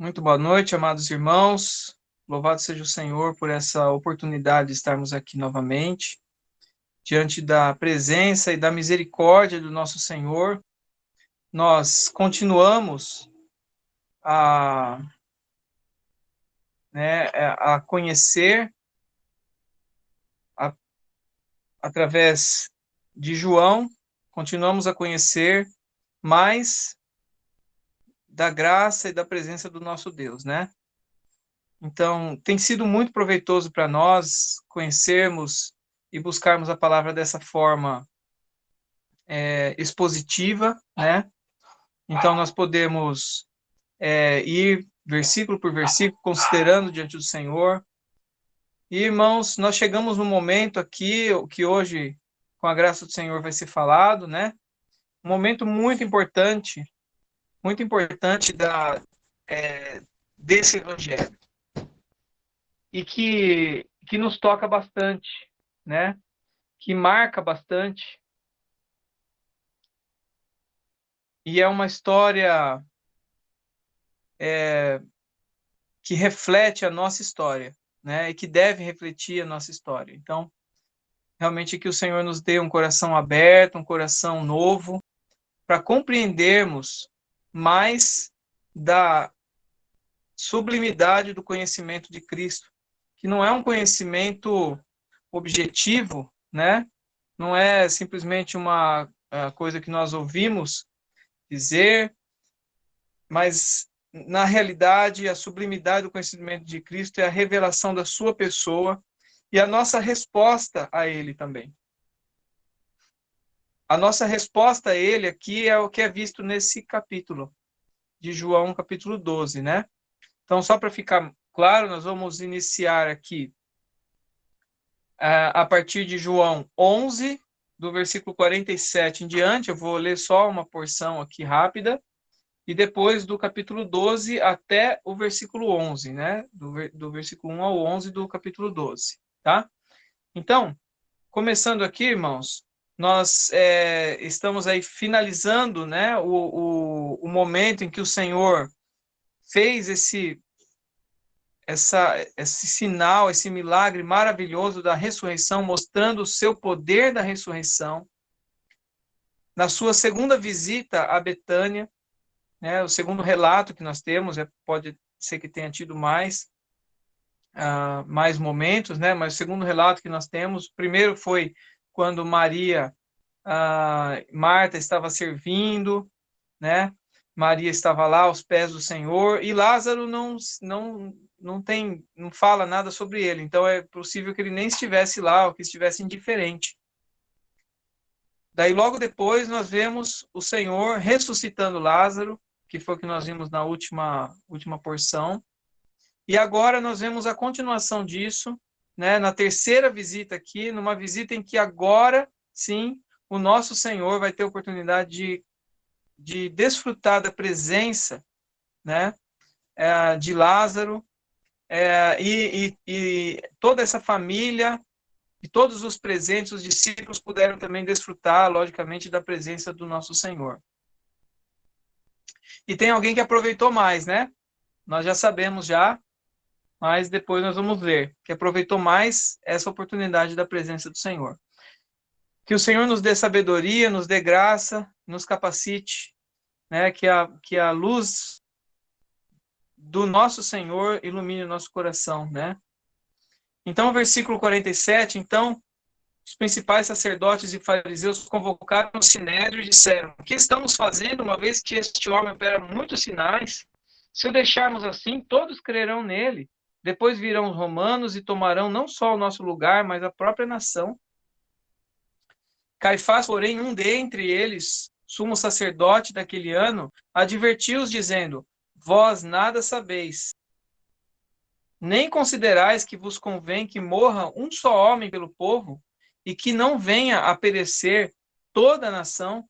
Muito boa noite, amados irmãos. Louvado seja o Senhor por essa oportunidade de estarmos aqui novamente, diante da presença e da misericórdia do nosso Senhor. Nós continuamos a, a conhecer, a, através de João, continuamos a conhecer mais da graça e da presença do nosso Deus, né? Então, tem sido muito proveitoso para nós conhecermos e buscarmos a palavra dessa forma expositiva, né? Então, nós podemos ir versículo por versículo, considerando diante do Senhor. E, irmãos, nós chegamos no momento aqui, que hoje, com a graça do Senhor, vai ser falado, né? Um momento muito importante desse evangelho. E que nos toca bastante, né? Que marca bastante. E é uma história que reflete a nossa história, né? E que deve refletir a nossa história. Então, realmente que o Senhor nos dê um coração aberto, um coração novo, para compreendermos mais da sublimidade do conhecimento de Cristo, que não é um conhecimento objetivo, né? Não é simplesmente uma coisa que nós ouvimos dizer, mas na realidade a sublimidade do conhecimento de Cristo é a revelação da sua pessoa e a nossa resposta a ele também. A nossa resposta a ele aqui é o que é visto nesse capítulo de João, capítulo 12, né? Então, só para ficar claro, nós vamos iniciar aqui a partir de João 11, do versículo 47 em diante. Eu vou ler só uma porção aqui rápida. E depois do capítulo 12 até o versículo 11, né? Do versículo 1 ao 11 do capítulo 12, tá? Então, começando aqui, irmãos, nós estamos aí finalizando, né, o momento em que o Senhor fez esse sinal, esse milagre maravilhoso da ressurreição, mostrando o seu poder da ressurreição. Na sua segunda visita a Betânia, né, o segundo relato que nós temos, pode ser que tenha tido mais momentos, né, mas o segundo relato que nós temos, o primeiro foi quando Marta estava servindo, né, Maria estava lá aos pés do Senhor, e Lázaro não fala nada sobre ele, então é possível que ele nem estivesse lá, ou que estivesse indiferente. Daí logo depois nós vemos o Senhor ressuscitando Lázaro, que foi o que nós vimos na última porção. E agora nós vemos a continuação disso, né, na terceira visita aqui, numa visita em que agora, sim, o nosso Senhor vai ter a oportunidade de desfrutar da presença, né, de Lázaro, e toda essa família e todos os presentes, os discípulos puderam também desfrutar, logicamente, da presença do nosso Senhor. E tem alguém que aproveitou mais, né? Nós já sabemos já, mas depois nós vamos ver, que aproveitou mais essa oportunidade da presença do Senhor. Que o Senhor nos dê sabedoria, nos dê graça, nos capacite, né? Que a luz do nosso Senhor ilumine o nosso coração, né? Então, o versículo 47, então, os principais sacerdotes e fariseus convocaram o sinédrio e disseram: o que estamos fazendo, uma vez que este homem opera muitos sinais? Se o deixarmos assim, todos crerão nele. Depois virão os romanos e tomarão não só o nosso lugar, mas a própria nação. Caifás, porém, um dentre eles, sumo sacerdote daquele ano, advertiu-os, dizendo: vós nada sabeis, nem considerais que vos convém que morra um só homem pelo povo, e que não venha a perecer toda a nação.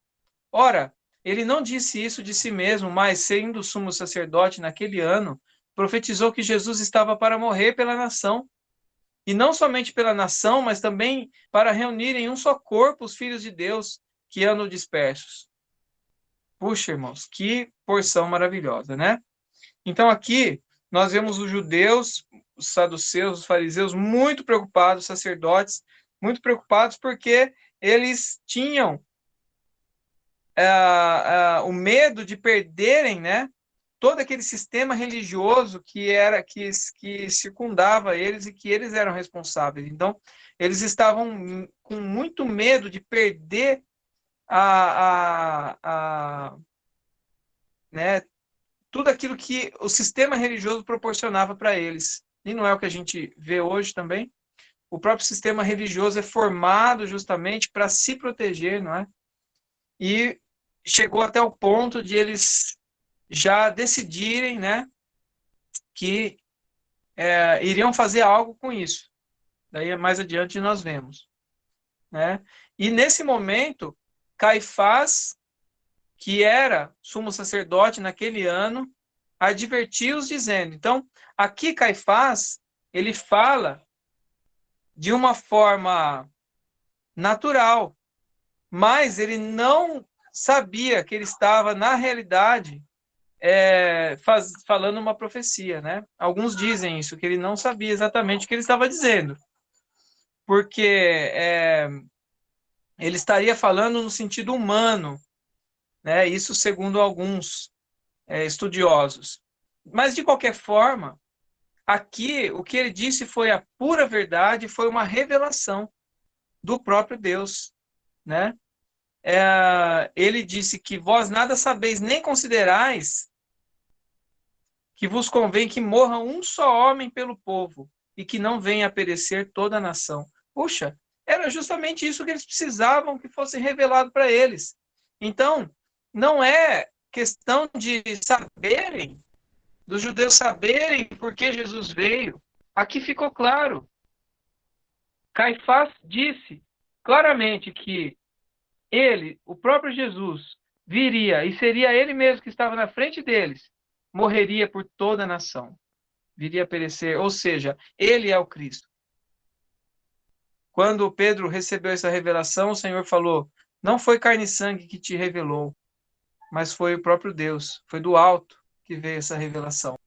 Ora, ele não disse isso de si mesmo, mas, sendo sumo sacerdote naquele ano, profetizou que Jesus estava para morrer pela nação. E não somente pela nação, mas também para reunir em um só corpo os filhos de Deus que andam dispersos. Puxa, irmãos, que porção maravilhosa, né? Então aqui nós vemos os judeus, os saduceus, os fariseus muito preocupados, os sacerdotes muito preocupados, porque eles tinham o medo de perderem, né, todo aquele sistema religioso que circundava eles e que eles eram responsáveis. Então, eles estavam com muito medo de perder né, tudo aquilo que o sistema religioso proporcionava para eles. E não é o que a gente vê hoje também? O próprio sistema religioso é formado justamente para se proteger, não é? E chegou até o ponto de eles já decidirem, né, que iriam fazer algo com isso. Daí mais adiante nós vemos, né? E nesse momento, Caifás, que era sumo sacerdote naquele ano, advertiu-os dizendo. Então, aqui Caifás, ele fala de uma forma natural, mas ele não sabia que ele estava, na realidade, falando uma profecia, né? Alguns dizem isso, que ele não sabia exatamente o que ele estava dizendo, porque ele estaria falando no sentido humano, né? Isso segundo alguns estudiosos. Mas, de qualquer forma, aqui o que ele disse foi a pura verdade, foi uma revelação do próprio Deus, né? Ele disse que vós nada sabeis nem considerais que vos convém que morra um só homem pelo povo e que não venha a perecer toda a nação. Puxa, era justamente isso que eles precisavam que fosse revelado para eles. Então, não é questão de saberem, dos judeus saberem por que Jesus veio. Aqui ficou claro. Caifás disse claramente que ele, o próprio Jesus, viria e seria ele mesmo que estava na frente deles, morreria por toda a nação, viria a perecer, ou seja, ele é o Cristo. Quando Pedro recebeu essa revelação, o Senhor falou: não foi carne e sangue que te revelou, mas foi o próprio Deus, foi do alto que veio essa revelação.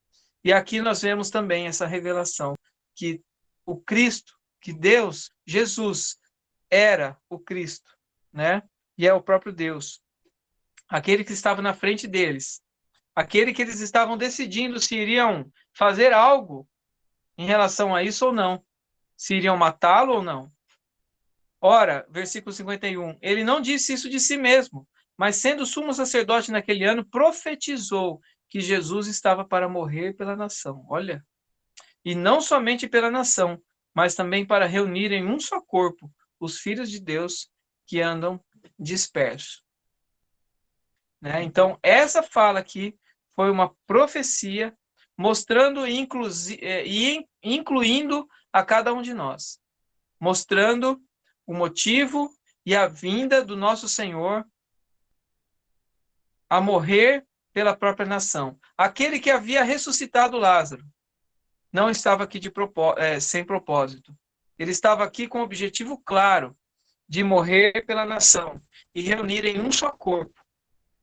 E aqui nós vemos também essa revelação, que o Cristo, que Deus, Jesus, era o Cristo, né? E é o próprio Deus. Aquele que estava na frente deles. Aquele que eles estavam decidindo se iriam fazer algo em relação a isso ou não. Se iriam matá-lo ou não. Ora, versículo 51, ele não disse isso de si mesmo, mas sendo sumo sacerdote naquele ano, profetizou que Jesus estava para morrer pela nação. Olha, e não somente pela nação, mas também para reunir em um só corpo os filhos de Deus que andam dispersos. Né? Então, essa fala aqui foi uma profecia mostrando e incluindo a cada um de nós, mostrando o motivo e a vinda do nosso Senhor a morrer pela própria nação. Aquele que havia ressuscitado Lázaro não estava aqui sem propósito. Ele estava aqui com o objetivo claro de morrer pela nação e reunir em um só corpo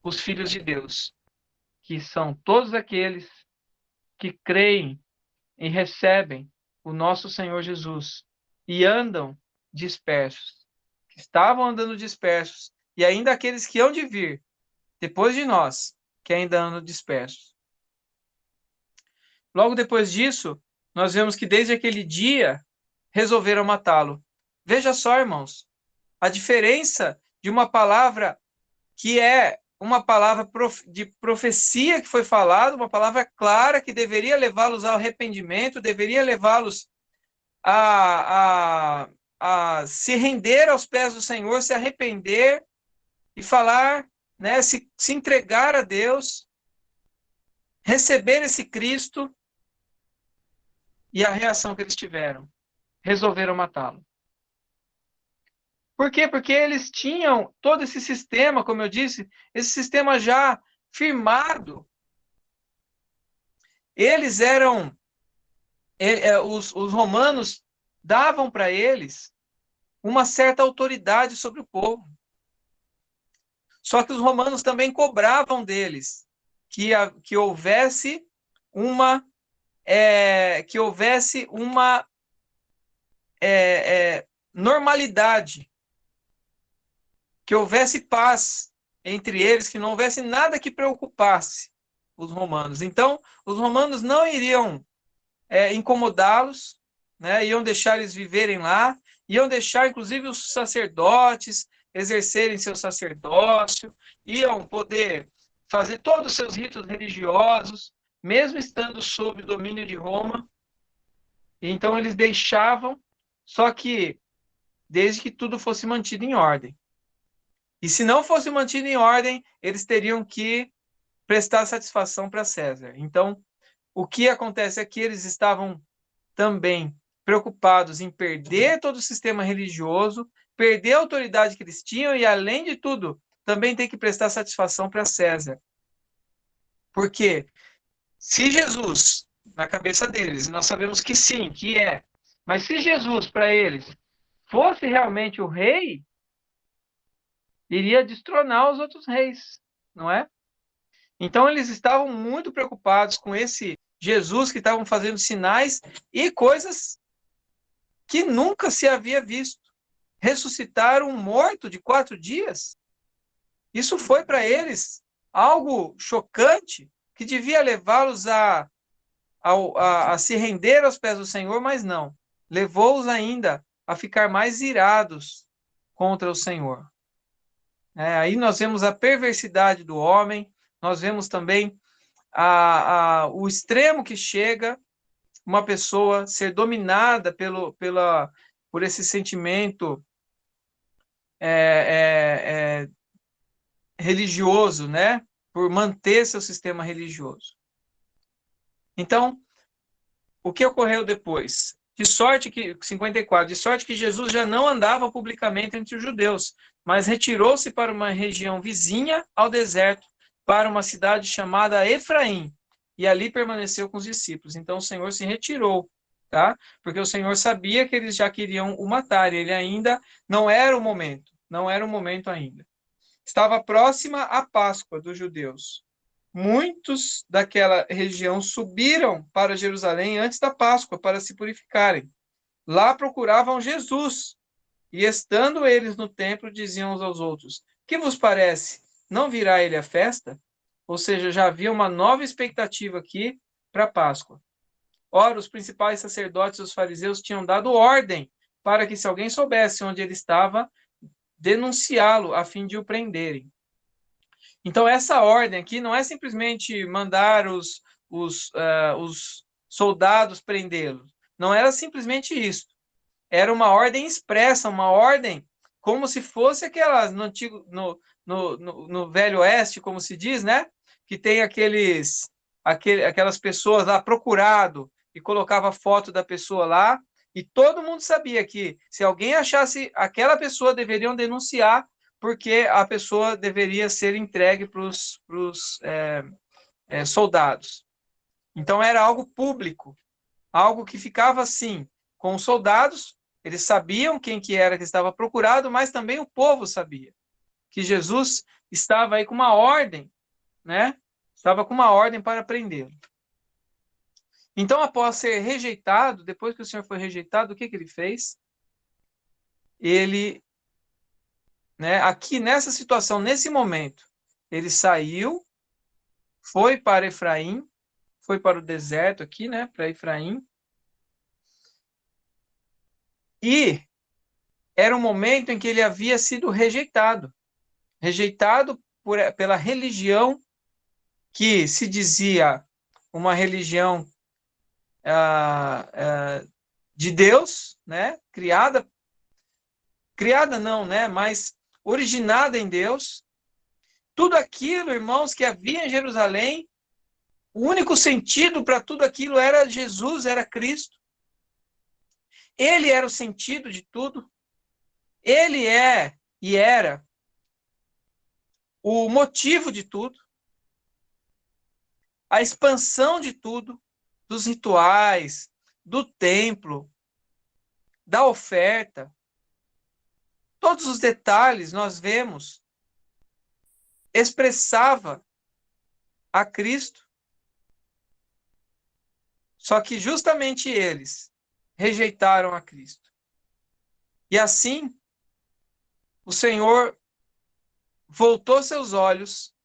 os filhos de Deus, que são todos aqueles que creem e recebem o nosso Senhor Jesus e andam dispersos, que estavam andando dispersos, e ainda aqueles que hão de vir depois de nós, que ainda andam dispersos. Logo depois disso, nós vemos que desde aquele dia resolveram matá-lo. Veja só, irmãos, a diferença de uma palavra que é uma palavra de profecia que foi falada, uma palavra clara que deveria levá-los ao arrependimento, deveria levá-los a se render aos pés do Senhor, se arrepender e falar, né, se entregar a Deus, receber esse Cristo, e a reação que eles tiveram, resolveram matá-lo. Por quê? Porque eles tinham todo esse sistema, como eu disse, esse sistema já firmado. Eles eram, os romanos davam para eles uma certa autoridade sobre o povo. Só que os romanos também cobravam deles que houvesse que houvesse uma normalidade, que houvesse paz entre eles, que não houvesse nada que preocupasse os romanos. Então, os romanos não iriam incomodá-los, né? Iam deixar eles viverem lá, iam deixar, inclusive, os sacerdotes exercerem seu sacerdócio, iam poder fazer todos os seus ritos religiosos, mesmo estando sob domínio de Roma. Então, eles deixavam, só que desde que tudo fosse mantido em ordem. E se não fosse mantido em ordem, eles teriam que prestar satisfação para César. Então, o que acontece é que eles estavam também preocupados em perder todo o sistema religioso, perder a autoridade que eles tinham e, além de tudo, também tem que prestar satisfação para César. Porque se Jesus, na cabeça deles, nós sabemos que sim, que é, mas se Jesus, para eles, fosse realmente o rei, iria destronar os outros reis, não é? Então eles estavam muito preocupados com esse Jesus que estavam fazendo sinais e coisas que nunca se havia visto. Ressuscitar um morto de 4 dias. Isso foi para eles algo chocante que devia levá-los a se render aos pés do Senhor, mas não. Levou-os ainda a ficar mais irados contra o Senhor. Aí nós vemos a perversidade do homem, nós vemos também o extremo que chega uma pessoa ser dominada por esse sentimento religioso, né? Por manter seu sistema religioso. Então, o que ocorreu depois? 54, de sorte que Jesus já não andava publicamente entre os judeus, mas retirou-se para uma região vizinha ao deserto, para uma cidade chamada Efraim, e ali permaneceu com os discípulos. Então o Senhor se retirou, tá? Porque o Senhor sabia que eles já queriam o matar, e ele ainda não era o momento ainda. Estava próxima a Páscoa dos judeus. Muitos daquela região subiram para Jerusalém antes da Páscoa para se purificarem. Lá procuravam Jesus, e estando eles no templo, diziam uns aos outros: que vos parece? Não virá ele à festa? Ou seja, já havia uma nova expectativa aqui para a Páscoa. Ora, os principais sacerdotes e os fariseus tinham dado ordem para que, se alguém soubesse onde ele estava, denunciá-lo a fim de o prenderem. Então, essa ordem aqui não é simplesmente mandar os soldados prendê-lo. Não era simplesmente isso. Era uma ordem expressa, uma ordem como se fosse aquelas no Velho Oeste, como se diz, né? Que tem aquelas pessoas lá procurado e colocava a foto da pessoa lá, e todo mundo sabia que se alguém achasse aquela pessoa, deveriam denunciar, porque a pessoa deveria ser entregue para os soldados. Então era algo público, algo que ficava assim, com os soldados. Eles sabiam quem que era que estava procurado, mas também o povo sabia que Jesus estava aí com uma ordem, né? Estava com uma ordem para prendê-lo. Então, após ser rejeitado, depois que o Senhor foi rejeitado, o que ele fez? Ele, né, aqui nessa situação, nesse momento, ele saiu, foi para Efraim, foi para o deserto aqui, né, para Efraim, e era um momento em que ele havia sido rejeitado pela religião que se dizia uma religião de Deus, né? Criada não, né? Mas originada em Deus. Tudo aquilo, irmãos, que havia em Jerusalém, o único sentido para tudo aquilo era Jesus, era Cristo. Ele era o sentido de tudo. Ele é e era o motivo de tudo. A expansão de tudo, dos rituais, do templo, da oferta. Todos os detalhes nós vemos expressava a Cristo. Só que justamente eles rejeitaram a Cristo. E assim, o Senhor voltou seus olhos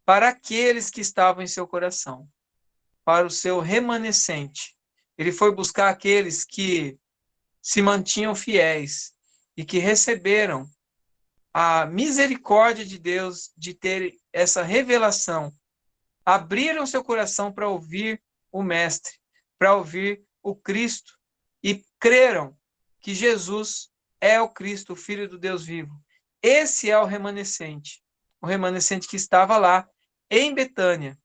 para aqueles que estavam em seu coração, para o seu remanescente. Ele foi buscar aqueles que se mantinham fiéis e que receberam a misericórdia de Deus de ter essa revelação. Abriram seu coração para ouvir o Mestre, para ouvir o Cristo, e creram que Jesus é o Cristo, o Filho do Deus vivo. Esse é o remanescente que estava lá em Betânia.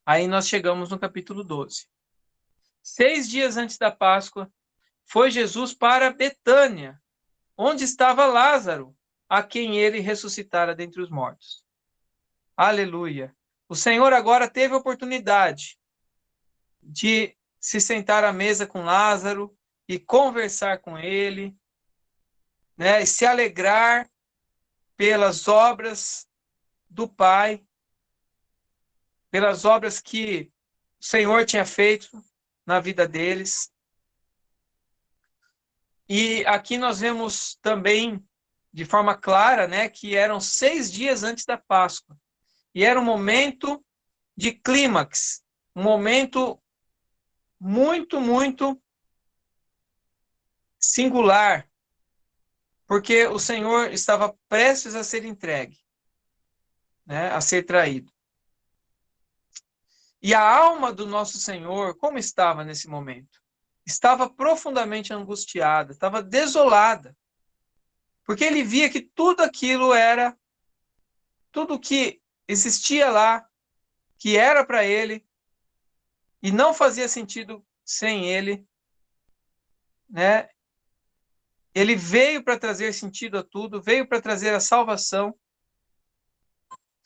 Aí nós chegamos no capítulo 12. 6 dias antes da Páscoa, foi Jesus para Betânia, onde estava Lázaro, a quem ele ressuscitara dentre os mortos. Aleluia! O Senhor agora teve a oportunidade de se sentar à mesa com Lázaro e conversar com ele, né, e se alegrar pelas obras do Pai, pelas obras que o Senhor tinha feito na vida deles. E aqui nós vemos também, de forma clara, né, que eram 6 dias antes da Páscoa. E era um momento de clímax, um momento muito, muito singular, porque o Senhor estava prestes a ser entregue, né, a ser traído. E a alma do nosso Senhor, como estava nesse momento? Estava profundamente angustiada, estava desolada, porque ele via que tudo aquilo era, tudo que existia lá, que era para ele, e não fazia sentido sem ele, né? Ele veio para trazer sentido a tudo, veio para trazer a salvação,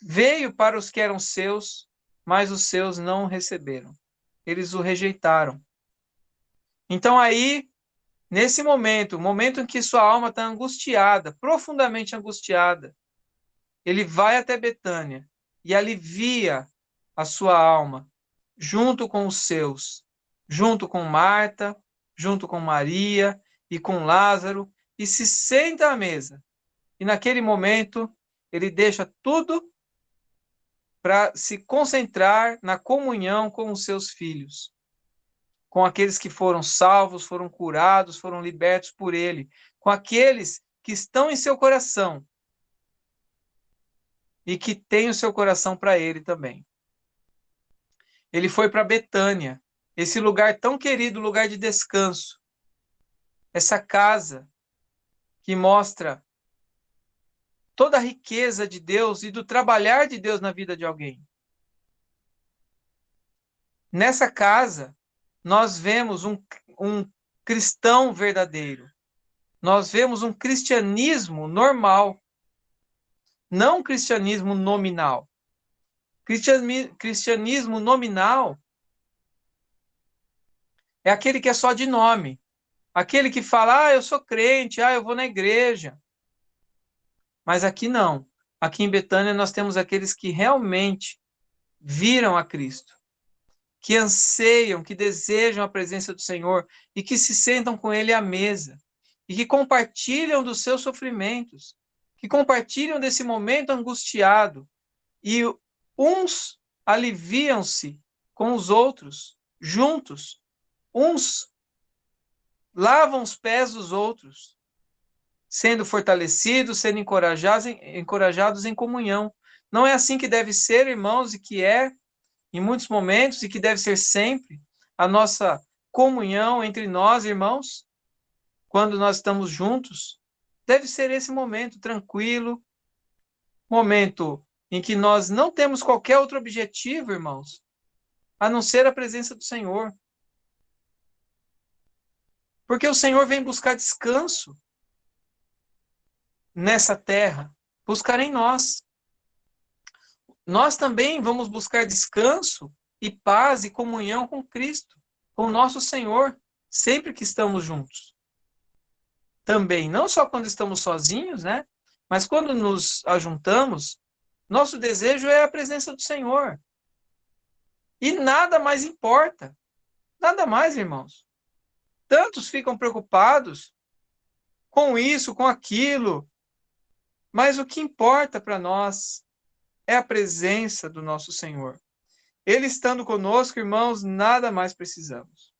veio para os que eram seus, mas os seus não receberam. Eles o rejeitaram. Então aí, nesse momento, o momento em que sua alma está angustiada, profundamente angustiada, ele vai até Betânia e alivia a sua alma, junto com os seus, junto com Marta, junto com Maria e com Lázaro, e se senta à mesa. E naquele momento, ele deixa tudo para se concentrar na comunhão com os seus filhos, com aqueles que foram salvos, foram curados, foram libertos por ele, com aqueles que estão em seu coração e que têm o seu coração para ele também. Ele foi para Betânia, esse lugar tão querido, lugar de descanso, essa casa que mostra toda a riqueza de Deus e do trabalhar de Deus na vida de alguém. Nessa casa, nós vemos um cristão verdadeiro. Nós vemos um cristianismo normal, não um cristianismo nominal. Cristianismo nominal é aquele que é só de nome. Aquele que fala, eu sou crente, eu vou na igreja. Mas aqui não. Aqui em Betânia nós temos aqueles que realmente viram a Cristo, que anseiam, que desejam a presença do Senhor e que se sentam com Ele à mesa e que compartilham dos seus sofrimentos, que compartilham desse momento angustiado e uns aliviam-se com os outros, juntos. Uns lavam os pés dos outros, sendo fortalecidos, sendo encorajados em comunhão. Não é assim que deve ser, irmãos, e que é em muitos momentos, e que deve ser sempre a nossa comunhão entre nós, irmãos, quando nós estamos juntos. Deve ser esse momento tranquilo, momento em que nós não temos qualquer outro objetivo, irmãos, a não ser a presença do Senhor. Porque o Senhor vem buscar descanso nessa terra, buscar em nós. Nós também vamos buscar descanso e paz e comunhão com Cristo, com o nosso Senhor, sempre que estamos juntos. Também, não só quando estamos sozinhos, né? Mas quando nos ajuntamos, nosso desejo é a presença do Senhor. E nada mais importa. Nada mais, irmãos. Tantos ficam preocupados com isso, com aquilo, mas o que importa para nós é a presença do nosso Senhor. Ele estando conosco, irmãos, nada mais precisamos.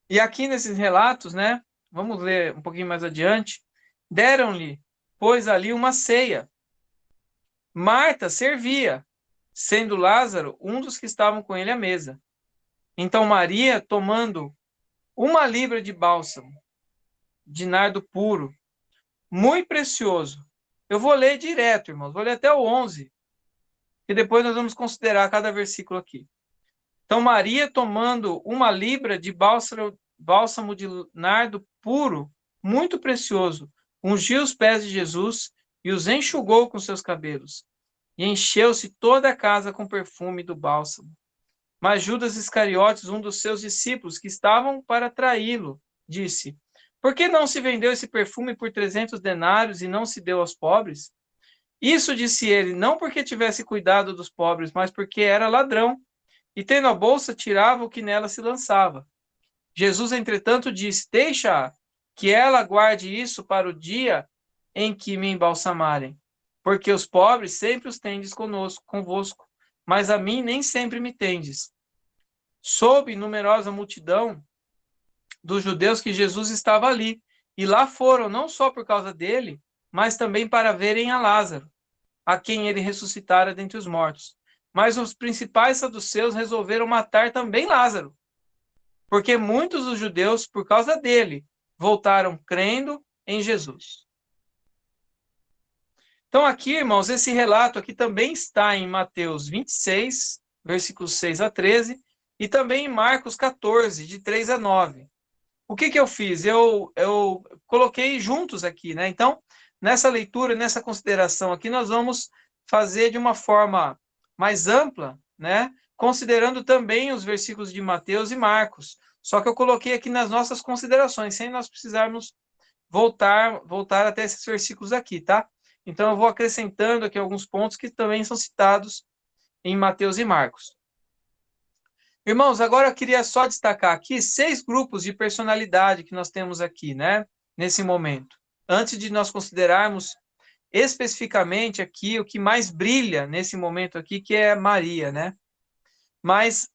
E aqui nesses relatos, né? Vamos ler um pouquinho mais adiante. Deram-lhe, pois, ali uma ceia. Marta servia, sendo Lázaro um dos que estavam com ele à mesa. Então Maria, tomando 1 libra de bálsamo, de nardo puro, muito precioso. Eu vou ler direto, irmãos. Vou ler até o 11. E depois nós vamos considerar cada versículo aqui. Então Maria, tomando 1 libra de bálsamo de nardo puro, muito precioso, ungiu os pés de Jesus e os enxugou com seus cabelos. E encheu-se toda a casa com perfume do bálsamo. Mas Judas Iscariotes, um dos seus discípulos que estavam para traí-lo, disse: Por que não se vendeu esse perfume por 300 denários e não se deu aos pobres? Isso disse ele, não porque tivesse cuidado dos pobres, mas porque era ladrão. E tendo a bolsa, tirava o que nela se lançava. Jesus, entretanto, disse: Deixa que ela guarde isso para o dia em que me embalsamarem. Porque os pobres sempre os tendes convosco, mas a mim nem sempre me tendes. Soube numerosa multidão dos judeus que Jesus estava ali, e lá foram não só por causa dele, mas também para verem a Lázaro, a quem ele ressuscitara dentre os mortos. Mas os principais saduceus resolveram matar também Lázaro, porque muitos dos judeus, por causa dele, voltaram crendo em Jesus. Então aqui, irmãos, esse relato aqui também está em Mateus 26, versículos 6 a 13, e também em Marcos 14, de 3 a 9. O que eu fiz? Eu coloquei juntos aqui, né? Então, nessa leitura, nessa consideração aqui, nós vamos fazer de uma forma mais ampla, né? Considerando também os versículos de Mateus e Marcos. Só que eu coloquei aqui nas nossas considerações, sem nós precisarmos voltar até esses versículos aqui, tá? Então, eu vou acrescentando aqui alguns pontos que também são citados em Mateus e Marcos. Irmãos, agora eu queria só destacar aqui 6 grupos de personalidade que nós temos aqui, né? Nesse momento. Antes de nós considerarmos especificamente aqui o que mais brilha nesse momento aqui, que é Maria, né? Mas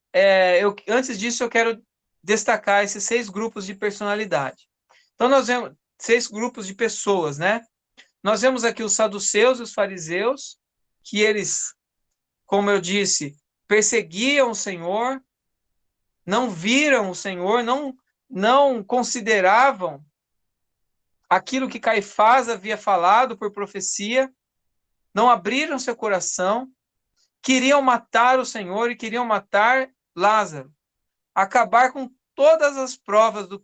antes disso eu quero destacar esses 6 grupos de personalidade. Então nós vemos 6 grupos de pessoas, né? Nós vemos aqui os saduceus e os fariseus, que eles, como eu disse, perseguiam o Senhor, não viram o Senhor, não consideravam aquilo que Caifás havia falado por profecia, não abriram seu coração, queriam matar o Senhor e queriam matar Lázaro, acabar com todas as provas do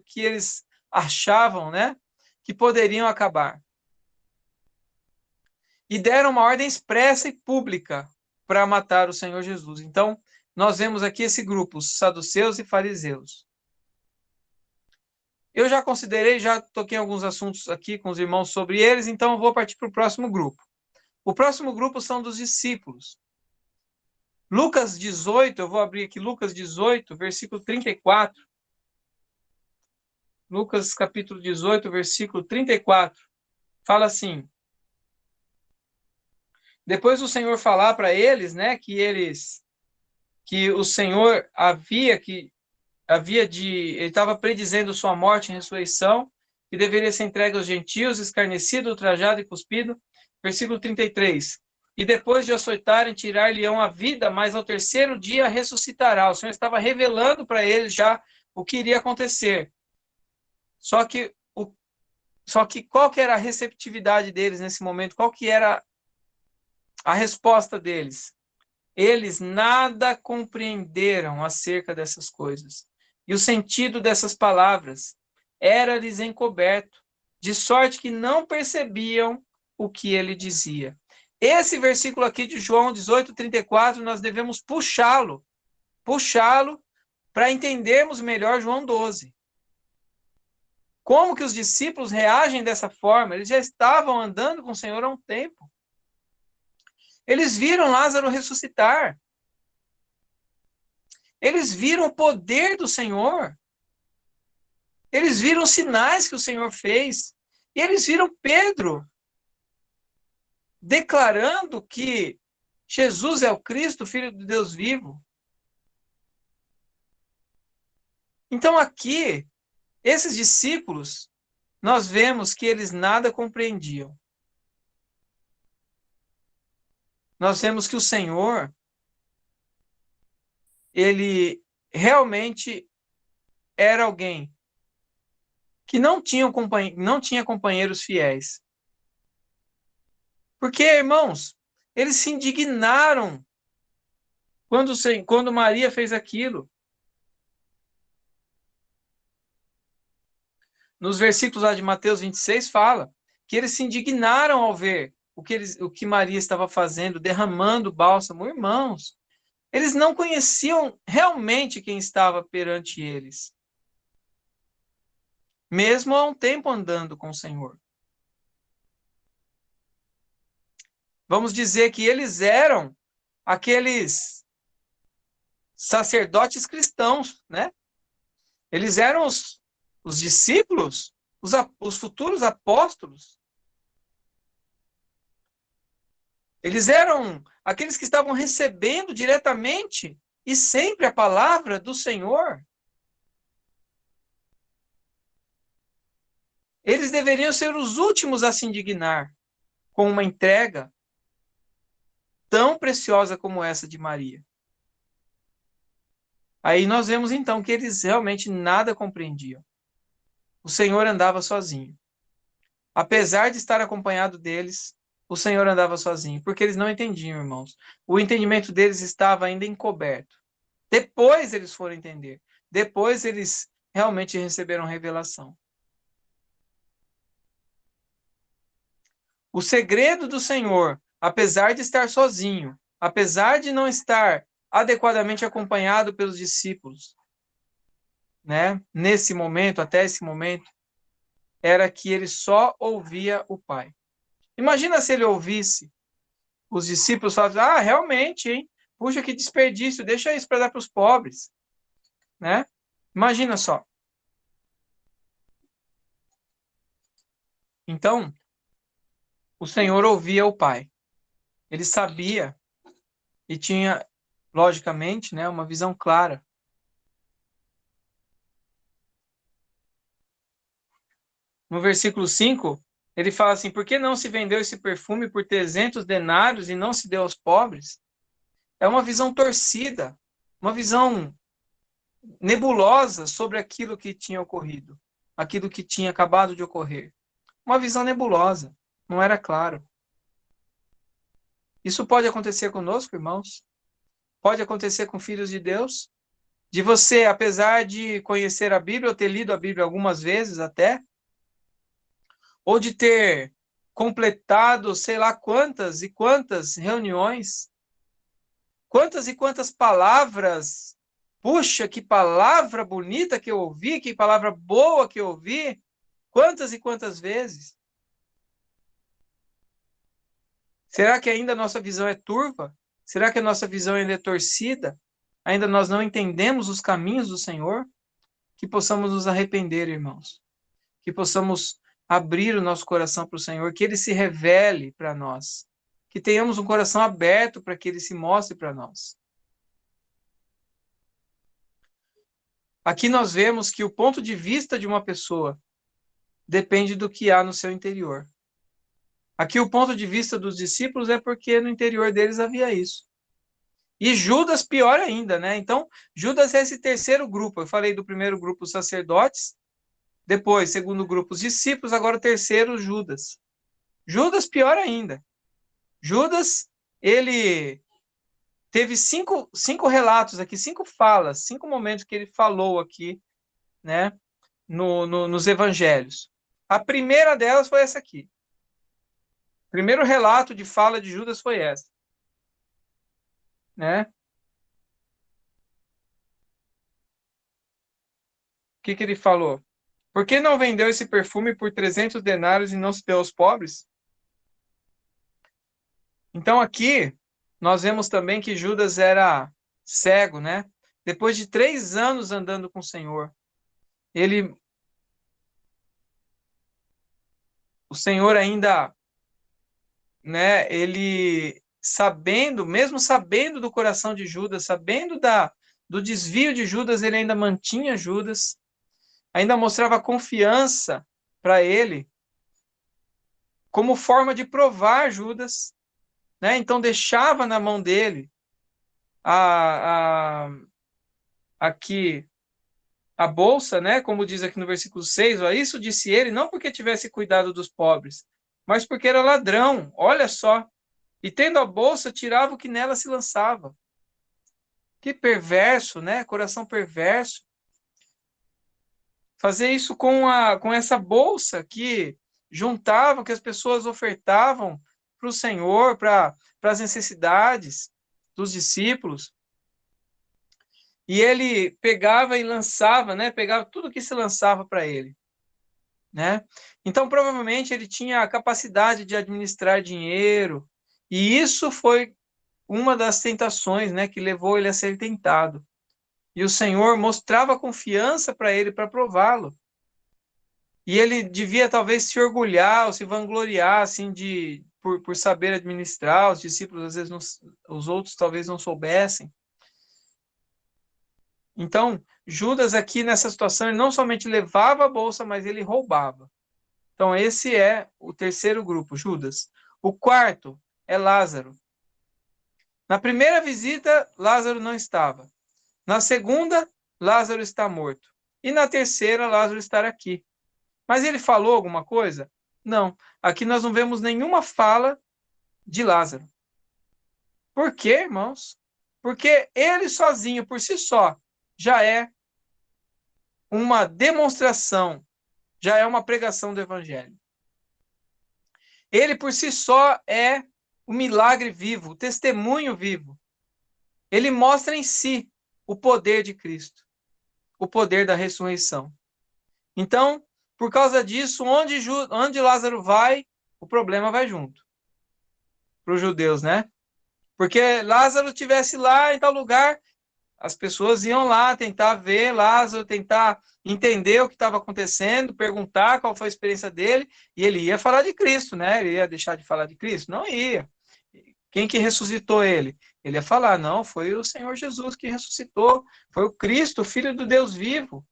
que eles achavam, né, que poderiam acabar. E deram uma ordem expressa e pública para matar o Senhor Jesus. Então, nós vemos aqui esse grupo, os saduceus e fariseus. Eu já considerei, já toquei alguns assuntos aqui com os irmãos sobre eles, então eu vou partir para o próximo grupo. O próximo grupo são dos discípulos. Lucas 18, eu vou abrir aqui Lucas 18, versículo 34. Lucas capítulo 18, versículo 34. Fala assim: depois do Senhor falar para eles, né, que o Senhor ele estava predizendo sua morte e ressurreição, que deveria ser entregue aos gentios, escarnecido, ultrajado e cuspido. Versículo 33. E depois de açoitarem, tirar-lhe-ão a vida, mas ao terceiro dia ressuscitará. O Senhor estava revelando para eles já o que iria acontecer. Só que qual que era a receptividade deles nesse momento? Qual que era a resposta deles? Eles nada compreenderam acerca dessas coisas. E o sentido dessas palavras era-lhes encoberto, de sorte que não percebiam o que ele dizia. Esse versículo aqui de João 18:34, nós devemos puxá-lo para entendermos melhor João 12. Como que os discípulos reagem dessa forma? Eles já estavam andando com o Senhor há um tempo. Eles viram Lázaro ressuscitar. Eles viram o poder do Senhor. Eles viram os sinais que o Senhor fez. E eles viram Pedro declarando que Jesus é o Cristo, Filho de Deus vivo. Então aqui, esses discípulos, nós vemos que eles nada compreendiam. Nós vemos que o Senhor, ele realmente era alguém que não tinha companheiros fiéis. Porque, irmãos, eles se indignaram quando Maria fez aquilo. Nos versículos lá de Mateus 26 fala que eles se indignaram ao ver o que Maria estava fazendo, derramando bálsamo. Irmãos, eles não conheciam realmente quem estava perante eles, mesmo há um tempo andando com o Senhor. Vamos dizer que eles eram aqueles sacerdotes cristãos, né? Eles eram os discípulos, os futuros apóstolos. Eles eram aqueles que estavam recebendo diretamente e sempre a palavra do Senhor. Eles deveriam ser os últimos a se indignar com uma entrega tão preciosa como essa de Maria. Aí nós vemos então que eles realmente nada compreendiam. O Senhor andava sozinho. Apesar de estar acompanhado deles, o Senhor andava sozinho, porque eles não entendiam, irmãos. O entendimento deles estava ainda encoberto. Depois eles foram entender. Depois eles realmente receberam revelação. O segredo do Senhor, apesar de estar sozinho, apesar de não estar adequadamente acompanhado pelos discípulos, né? Nesse momento, até esse momento, era que ele só ouvia o Pai. Imagina se ele ouvisse os discípulos falarem: ah, realmente, hein? Puxa, que desperdício, deixa isso para dar para os pobres, né? Imagina só. Então, o Senhor ouvia o Pai. Ele sabia e tinha, logicamente, né, uma visão clara. No versículo 5, ele fala assim: por que não se vendeu esse perfume por 300 denários e não se deu aos pobres? É uma visão torcida, uma visão nebulosa sobre aquilo que tinha ocorrido, aquilo que tinha acabado de ocorrer. Uma visão nebulosa, não era claro. Isso pode acontecer conosco, irmãos? Pode acontecer com filhos de Deus? De você, apesar de conhecer a Bíblia, ou ter lido a Bíblia algumas vezes até, ou de ter completado sei lá quantas e quantas reuniões, quantas e quantas palavras. Puxa, que palavra bonita que eu ouvi, que palavra boa que eu ouvi. Quantas e quantas vezes? Será que ainda a nossa visão é turva? Será que a nossa visão ainda é torcida? Ainda nós não entendemos os caminhos do Senhor? Que possamos nos arrepender, irmãos. Que possamos abrir o nosso coração para o Senhor, que Ele se revele para nós. Que tenhamos um coração aberto para que Ele se mostre para nós. Aqui nós vemos que o ponto de vista de uma pessoa depende do que há no seu interior. Aqui o ponto de vista dos discípulos é porque no interior deles havia isso. E Judas pior ainda, né? Então, Judas é esse terceiro grupo. Eu falei do primeiro grupo, os sacerdotes, depois, segundo grupo, os discípulos, agora o terceiro, Judas. Judas pior ainda. Judas, ele teve cinco relatos aqui, 5 falas, 5 momentos que ele falou aqui, né, nos evangelhos. A primeira delas foi essa aqui. O primeiro relato de fala de Judas foi essa, né? O que ele falou? Por que não vendeu esse perfume por 300 denários e não se deu aos pobres? Então aqui nós vemos também que Judas era cego, né? depois de 3 anos andando com o Senhor, o Senhor ainda, né, ele sabendo, mesmo sabendo do coração de Judas, sabendo do desvio de Judas, ele ainda mantinha Judas, ainda mostrava confiança para ele, como forma de provar Judas, né? Então deixava na mão dele a, a, aqui a bolsa, né? Como diz aqui no versículo 6, ó, isso disse ele, não porque tivesse cuidado dos pobres, mas porque era ladrão, olha só. E tendo a bolsa, tirava o que nela se lançava. Que perverso, né? Coração perverso. Fazer isso com essa bolsa que juntava, que as pessoas ofertavam para o Senhor, para as necessidades dos discípulos. E ele pegava e lançava, né? Pegava tudo que se lançava para ele, né? Então, provavelmente, ele tinha a capacidade de administrar dinheiro. E isso foi uma das tentações, né, que levou ele a ser tentado. E o Senhor mostrava confiança para ele para prová-lo. E ele devia talvez se orgulhar ou se vangloriar assim por saber administrar, os discípulos às vezes os outros talvez não soubessem. Então, Judas aqui nessa situação, ele não somente levava a bolsa, mas ele roubava. Então, esse é o terceiro grupo, Judas. O quarto é Lázaro. Na primeira visita, Lázaro não estava. Na segunda, Lázaro está morto. E na terceira, Lázaro está aqui. Mas ele falou alguma coisa? Não. Aqui nós não vemos nenhuma fala de Lázaro. Por quê, irmãos? Porque ele sozinho, por si só, já é uma demonstração, já é uma pregação do evangelho. Ele por si só é o milagre vivo, o testemunho vivo. Ele mostra em si o poder de Cristo, o poder da ressurreição. Então, por causa disso, onde Lázaro vai, o problema vai junto. Para os judeus, né? Porque Lázaro estivesse lá em tal lugar, as pessoas iam lá tentar ver Lázaro, tentar entender o que estava acontecendo, perguntar qual foi a experiência dele, e ele ia falar de Cristo, né? Ele ia deixar de falar de Cristo? Não ia. Quem que ressuscitou ele? Ele ia falar, não, foi o Senhor Jesus que ressuscitou, foi o Cristo, o Filho do Deus vivo.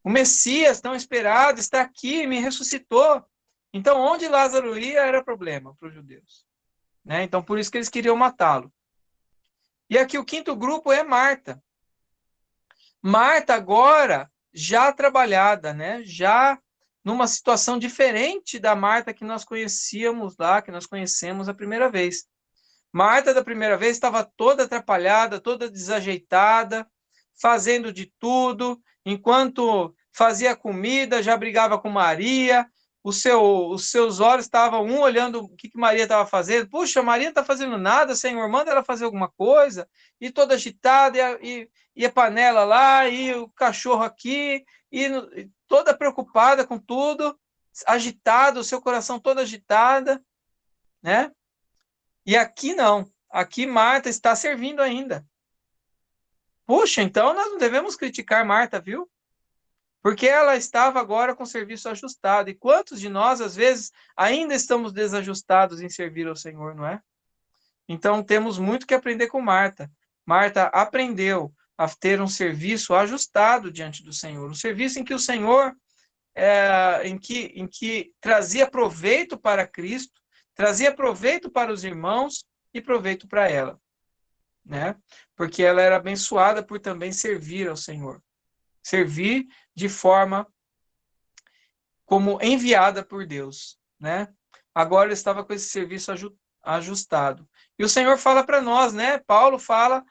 O Messias tão esperado está aqui, me ressuscitou. Então, onde Lázaro ia era problema para os judeus, né? Então, por isso que eles queriam matá-lo. E aqui o quinto grupo é Marta. Marta agora já trabalhada, né? Já numa situação diferente da Marta que nós conhecíamos lá, que nós conhecemos a primeira vez. Marta da primeira vez estava toda atrapalhada, toda desajeitada, fazendo de tudo, enquanto fazia comida, já brigava com Maria, os seus olhos estavam um olhando o que Maria estava fazendo. Puxa, Maria não está fazendo nada, Senhor, manda ela fazer alguma coisa. E toda agitada, e a panela lá, e o cachorro aqui, e toda preocupada com tudo, agitada, o seu coração todo agitada, né? E aqui não. Aqui Marta está servindo ainda. Puxa, então nós não devemos criticar Marta, viu? Porque ela estava agora com o serviço ajustado. E quantos de nós, às vezes, ainda estamos desajustados em servir ao Senhor, não é? Então temos muito que aprender com Marta. Marta aprendeu a ter um serviço ajustado diante do Senhor. Um serviço em que o Senhor, em que trazia proveito para Cristo, trazia proveito para os irmãos e proveito para ela, né? Porque ela era abençoada por também servir ao Senhor. Servir de forma como enviada por Deus, né? Agora ele estava com esse serviço ajustado. E o Senhor fala para nós, né? Paulo fala,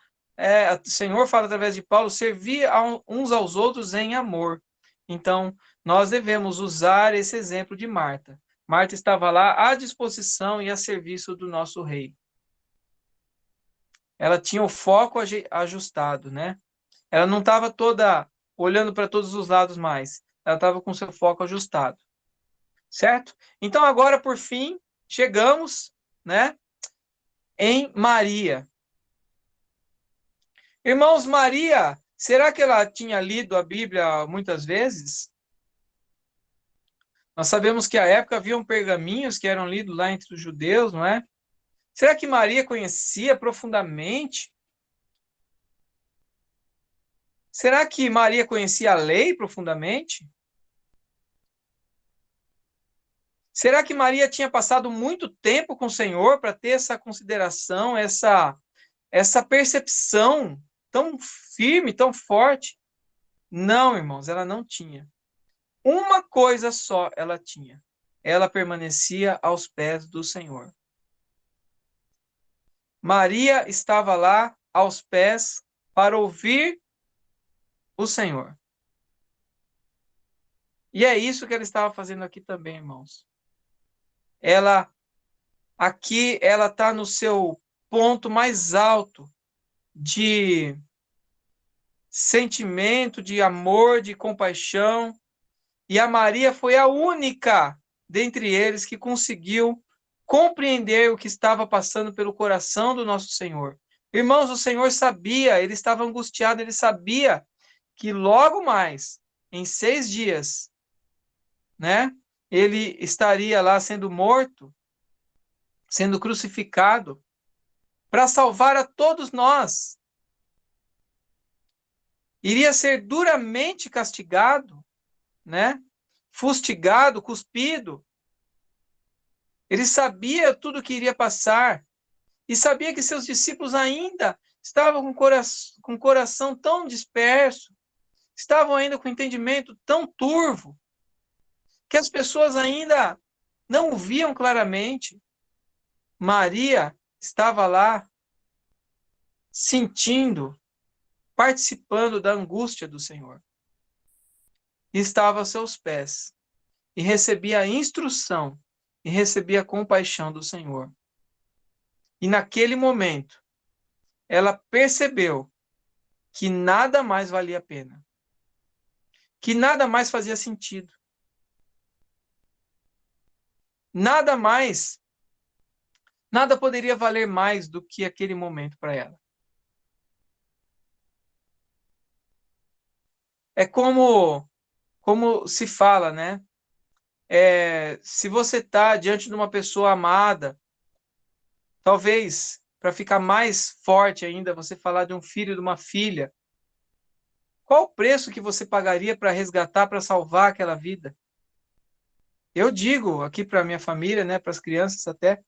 o Senhor fala através de Paulo, servir uns aos outros em amor. Então, nós devemos usar esse exemplo de Marta. Marta estava lá à disposição e a serviço do nosso rei. Ela tinha o foco ajustado, né? Ela não estava toda olhando para todos os lados mais. Ela estava com seu foco ajustado. Certo? Então, agora, por fim, chegamos, né, em Maria. Irmãos, Maria, será que ela tinha lido a Bíblia muitas vezes? Nós sabemos que à época haviam pergaminhos que eram lidos lá entre os judeus, não é? Será que Maria conhecia profundamente? Será que Maria conhecia a lei profundamente? Será que Maria tinha passado muito tempo com o Senhor para ter essa consideração, essa percepção tão firme, tão forte? Não, irmãos, ela não tinha. Uma coisa só ela tinha. Ela permanecia aos pés do Senhor. Maria estava lá aos pés para ouvir o Senhor. E é isso que ela estava fazendo aqui também, irmãos. Ela está no seu ponto mais alto de sentimento, de amor, de compaixão. E a Maria foi a única dentre eles que conseguiu compreender o que estava passando pelo coração do nosso Senhor. Irmãos, o Senhor sabia, ele estava angustiado, ele sabia que logo mais, em 6 dias, né, ele estaria lá sendo morto, sendo crucificado, para salvar a todos nós. Iria ser duramente castigado, né? Fustigado, cuspido. Ele sabia tudo o que iria passar e sabia que seus discípulos ainda estavam com o coração tão disperso, estavam ainda com o entendimento tão turvo, que as pessoas ainda não o viam claramente. Maria estava lá sentindo, participando da angústia do Senhor. E estava aos seus pés e recebia a instrução e recebia a compaixão do Senhor. E naquele momento, ela percebeu que nada mais valia a pena, que nada mais fazia sentido, nada poderia valer mais do que aquele momento para ela. É como se fala, né? Se você está diante de uma pessoa amada, talvez, para ficar mais forte ainda, você falar de um filho, de uma filha, qual o preço que você pagaria para resgatar, para salvar aquela vida? Eu digo aqui para minha família, né, para as crianças até,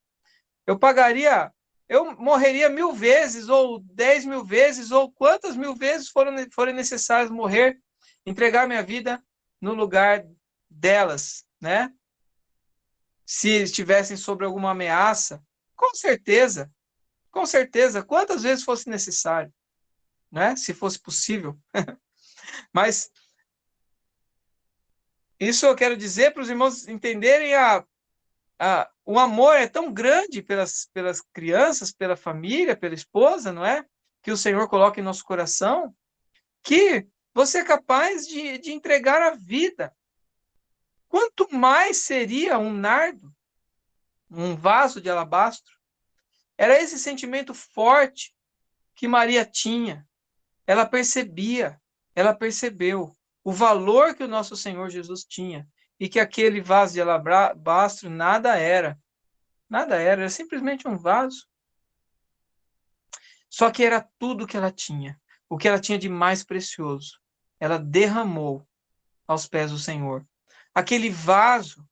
eu morreria 1000 vezes, ou 10.000 vezes, ou quantas mil vezes forem necessárias morrer, entregar minha vida no lugar delas, né? Se estivessem sobre alguma ameaça, com certeza, quantas vezes fosse necessário, né? Se fosse possível. Mas isso eu quero dizer para os irmãos entenderem o amor é tão grande pelas crianças, pela família, pela esposa, não é? Que o Senhor coloca em nosso coração, que você é capaz de entregar a vida. Quanto mais seria um nardo, um vaso de alabastro? Era esse sentimento forte que Maria tinha. Ela percebia, ela percebeu o valor que o nosso Senhor Jesus tinha e que aquele vaso de alabastro nada era simplesmente um vaso. Só que era tudo que ela tinha, o que ela tinha de mais precioso. Ela derramou aos pés do Senhor. Aquele vaso,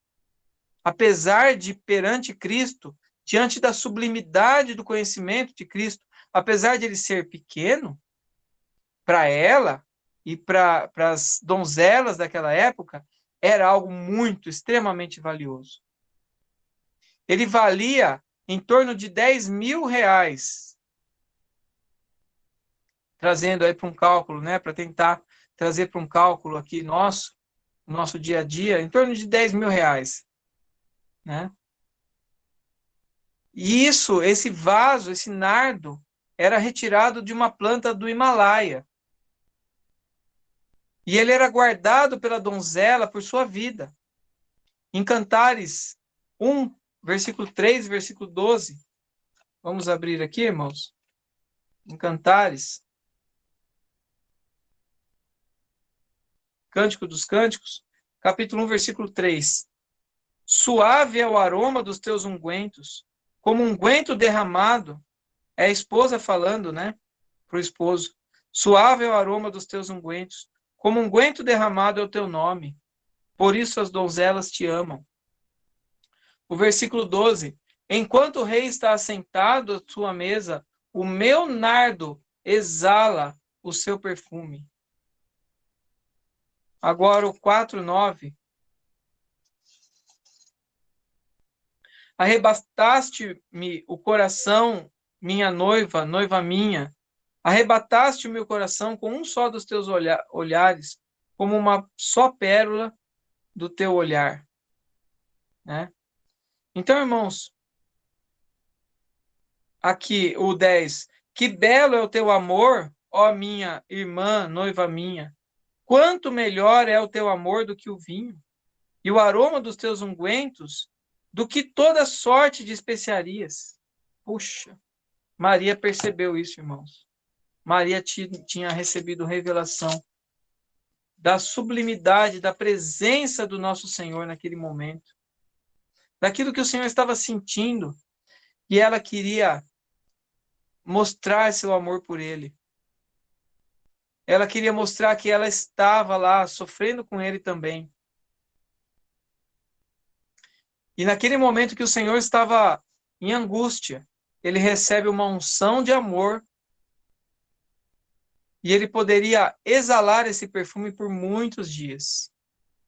apesar de perante Cristo, diante da sublimidade do conhecimento de Cristo, apesar de ele ser pequeno, para ela e para as donzelas daquela época, era algo muito, extremamente valioso. Ele valia em torno de 10.000 reais, trazendo aí para um cálculo, né, para tentar trazer para um cálculo aqui nosso dia a dia, em torno de 10.000 reais, né? E esse vaso, esse nardo, era retirado de uma planta do Himalaia. E ele era guardado pela donzela por sua vida. Em Cantares 1, versículo 3, versículo 12. Vamos abrir aqui, irmãos. Em Cantares Cântico dos Cânticos, capítulo 1, versículo 3. Suave é o aroma dos teus ungüentos, como unguento derramado. É a esposa falando, né, para o esposo. Suave é o aroma dos teus ungüentos, como unguento derramado é o teu nome. Por isso as donzelas te amam. O versículo 12. Enquanto o rei está assentado à sua mesa, o meu nardo exala o seu perfume. Agora o 4:9. Arrebataste-me o coração, minha noiva, noiva minha. Arrebataste-me o coração com um só dos teus olhares, como uma só pérola do teu olhar. Né? Então, irmãos, aqui o 10. Que belo é o teu amor, ó minha irmã, noiva minha. Quanto melhor é o teu amor do que o vinho, e o aroma dos teus ungüentos do que toda sorte de especiarias. Puxa, Maria percebeu isso, irmãos. Maria tinha recebido revelação da sublimidade, da presença do nosso Senhor naquele momento, daquilo que o Senhor estava sentindo, e ela queria mostrar seu amor por ele. Ela queria mostrar que ela estava lá sofrendo com ele também. E naquele momento que o Senhor estava em angústia, ele recebe uma unção de amor e ele poderia exalar esse perfume por muitos dias.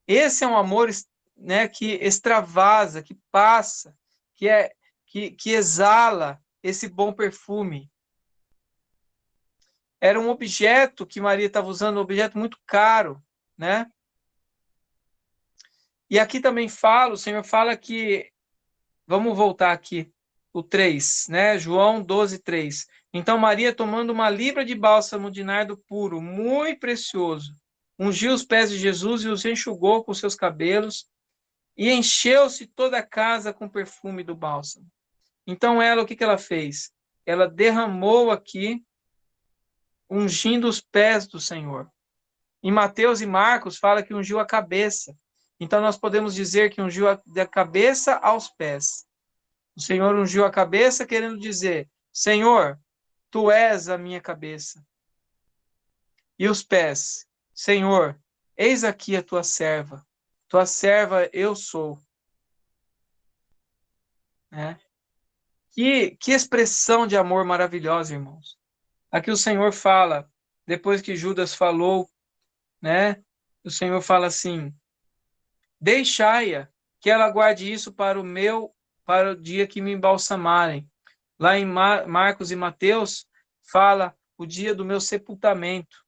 Esse é um amor, né, que extravasa, que passa, que exala esse bom perfume. Era um objeto que Maria estava usando, um objeto muito caro, né? E aqui também fala, o Senhor fala que, vamos voltar aqui, o 3, né? João 12:3. Então Maria, tomando uma libra de bálsamo de nardo puro, muito precioso, ungiu os pés de Jesus e os enxugou com seus cabelos, e encheu-se toda a casa com perfume do bálsamo. Então ela, o que ela fez? Ela derramou aqui, ungindo os pés do Senhor. Em Mateus e Marcos fala que ungiu a cabeça. Então nós podemos dizer que ungiu da cabeça aos pés. O Senhor ungiu a cabeça querendo dizer: Senhor, tu és a minha cabeça. E os pés: Senhor, eis aqui a tua serva. Tua serva eu sou. Né? Que expressão de amor maravilhosa, irmãos. Aqui o Senhor fala, depois que Judas falou, né? O Senhor fala assim: deixai-a, que ela guarde isso para o dia que me embalsamarem. Lá em Marcos e Mateus, fala o dia do meu sepultamento.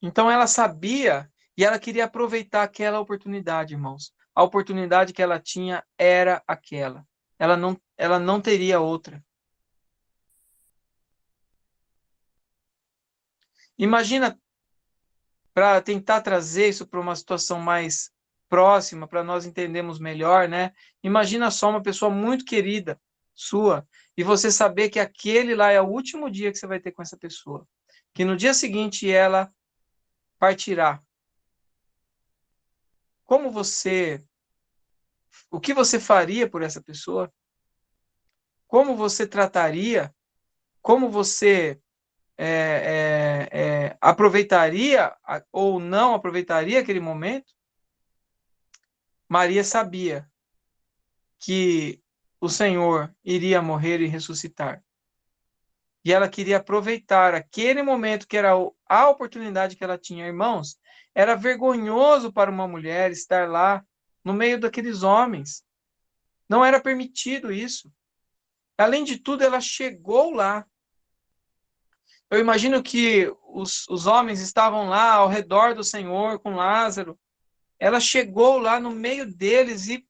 Então ela sabia e ela queria aproveitar aquela oportunidade, irmãos. A oportunidade que ela tinha era aquela. Ela não teria outra. Imagina, para tentar trazer isso para uma situação mais próxima, para nós entendermos melhor, né? Imagina só uma pessoa muito querida sua e você saber que aquele lá é o último dia que você vai ter com essa pessoa, que no dia seguinte ela partirá. O que você faria por essa pessoa? Como você trataria? Como você aproveitaria ou não aproveitaria aquele momento? Maria sabia que o Senhor iria morrer e ressuscitar. E ela queria aproveitar aquele momento que era a oportunidade que ela tinha. Irmãos, era vergonhoso para uma mulher estar lá no meio daqueles homens. Não era permitido isso. Além de tudo, ela chegou lá. Eu imagino que os homens estavam lá ao redor do Senhor com Lázaro. Ela chegou lá no meio deles e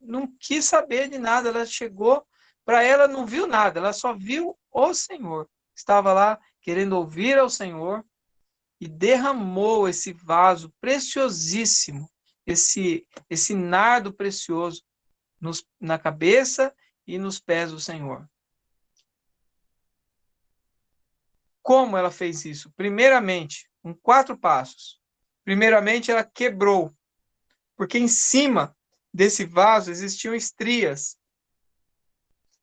não quis saber de nada. Ela chegou, para ela não viu nada, ela só viu o Senhor. Estava lá querendo ouvir ao Senhor e derramou esse vaso preciosíssimo, esse nardo precioso na cabeça e nos pés do Senhor. como ela fez isso? Primeiramente, com 4 passos. Primeiramente, ela quebrou, porque em cima desse vaso existiam estrias.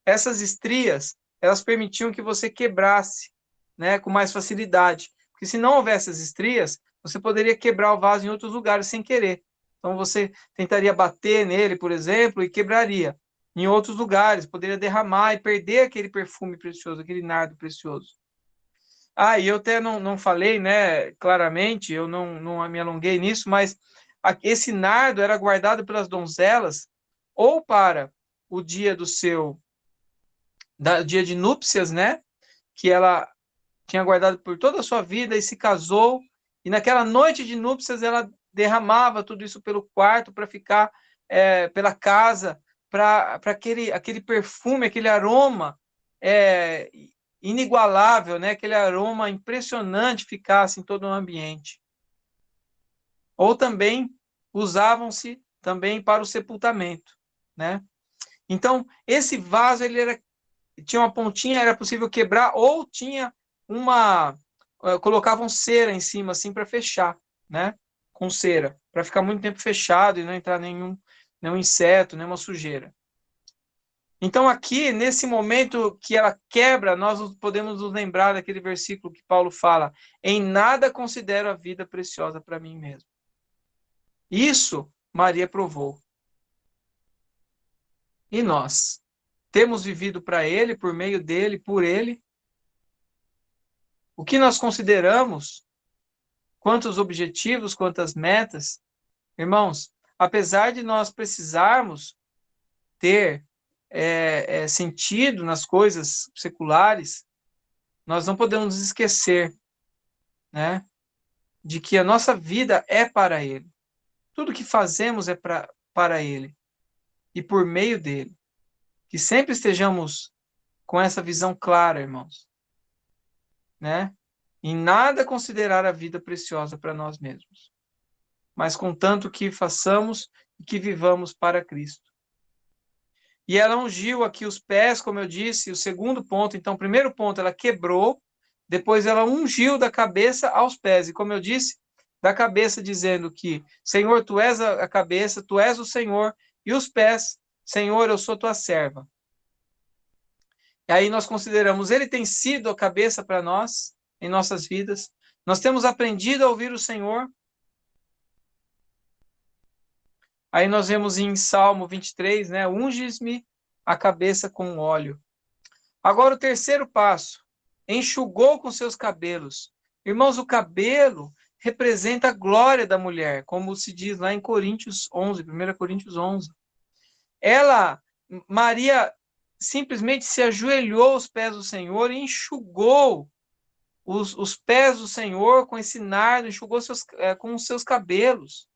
Essas estrias, elas permitiam que você quebrasse, né, com mais facilidade. Porque se não houvesse as estrias, você poderia quebrar o vaso em outros lugares sem querer. Então você tentaria bater nele, por exemplo, e quebraria. Em outros lugares, poderia derramar e perder aquele perfume precioso, aquele nardo precioso. Ah, e eu até não falei, né, claramente, eu não me alonguei nisso, mas esse nardo era guardado pelas donzelas ou para o dia do seu dia de núpcias, né? Que ela tinha guardado por toda a sua vida e se casou. E naquela noite de núpcias ela derramava tudo isso pelo quarto para ficar pela casa, para aquele perfume, aquele aroma é, inigualável, né? Aquele aroma impressionante ficasse em todo o ambiente. Ou também usavam-se também para o sepultamento, né? Então, esse vaso ele tinha uma pontinha, era possível quebrar, ou tinha uma. Colocavam cera em cima, assim, para fechar, né? Com cera, para ficar muito tempo fechado e não entrar nenhum inseto, nenhuma sujeira. Então, aqui, nesse momento que ela quebra, nós podemos nos lembrar daquele versículo que Paulo fala: em nada considero a vida preciosa para mim mesmo. Isso Maria provou. E nós? Temos vivido para Ele, por meio dele, por Ele? O que nós consideramos, quantos objetivos, quantas metas, irmãos, apesar de nós precisarmos ter sentido nas coisas seculares, nós não podemos nos esquecer, né, de que a nossa vida é para Ele. Tudo que fazemos é para Ele e por meio dele. Que sempre estejamos com essa visão clara, irmãos, né? Em nada considerar a vida preciosa para nós mesmos, mas contanto que façamos e que vivamos para Cristo. E ela ungiu aqui os pés, como eu disse, o segundo ponto. Então, o primeiro ponto, ela quebrou, depois ela ungiu da cabeça aos pés. E como eu disse, da cabeça dizendo que, Senhor, tu és a cabeça, tu és o Senhor, e os pés, Senhor, eu sou tua serva. E aí nós consideramos, ele tem sido a cabeça para nós, em nossas vidas. Nós temos aprendido a ouvir o Senhor. Aí nós vemos em Salmo 23, né? Unges-me a cabeça com óleo. Agora o terceiro passo. Enxugou com seus cabelos. Irmãos, o cabelo representa a glória da mulher, como se diz lá em Coríntios 11, 1 Coríntios 11. Maria, simplesmente se ajoelhou aos pés do Senhor e enxugou os pés do Senhor com esse nardo, enxugou com os seus cabelos.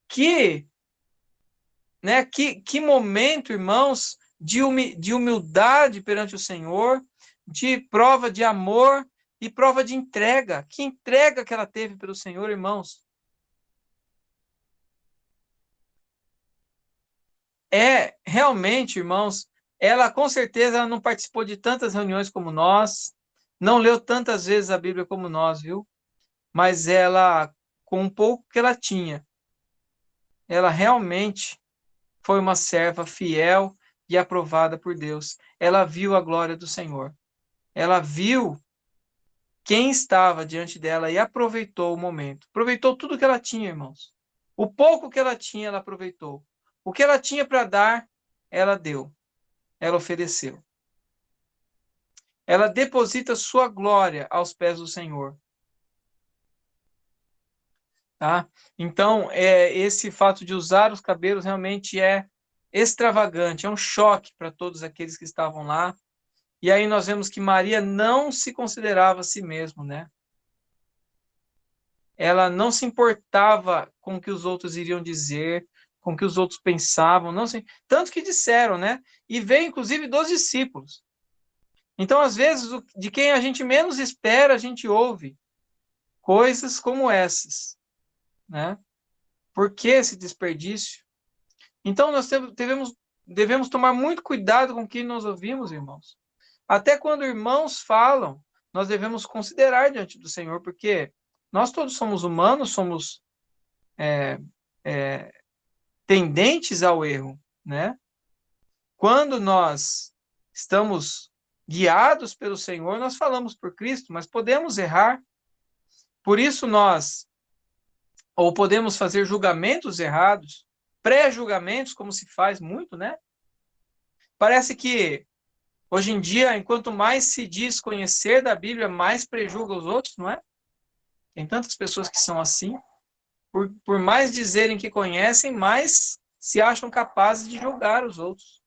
Que momento, irmãos, de humildade perante o Senhor, de prova de amor e prova de entrega. Que entrega que ela teve pelo Senhor, irmãos. Realmente, irmãos, ela com certeza ela não participou de tantas reuniões como nós, não leu tantas vezes a Bíblia como nós, viu? Mas ela, com um pouco que ela tinha, ela realmente foi uma serva fiel e aprovada por Deus. Ela viu a glória do Senhor. Ela viu quem estava diante dela e aproveitou o momento. Aproveitou tudo que ela tinha, irmãos. O pouco que ela tinha, ela aproveitou. O que ela tinha para dar, ela deu. Ela ofereceu. Ela deposita sua glória aos pés do Senhor. Tá? Então, esse fato de usar os cabelos realmente é extravagante, é um choque para todos aqueles que estavam lá. E aí nós vemos que Maria não se considerava a si mesma, né? Ela não se importava com o que os outros iriam dizer, com o que os outros pensavam, não se... tanto que disseram, né? E veio inclusive dos discípulos. Então, às vezes, de quem a gente menos espera, a gente ouve coisas como essas, né? Por que esse desperdício? Então, nós devemos tomar muito cuidado com o que nós ouvimos, irmãos. Até quando irmãos falam, nós devemos considerar diante do Senhor, porque nós todos somos humanos, somos tendentes ao erro, né? Quando nós estamos guiados pelo Senhor, nós falamos por Cristo, mas podemos errar. Por isso ou podemos fazer julgamentos errados, pré-julgamentos, como se faz muito, né? Parece que hoje em dia, enquanto mais se diz conhecer da Bíblia, mais prejulga os outros, não é? Tem tantas pessoas que são assim. Por mais dizerem que conhecem, mais se acham capazes de julgar os outros.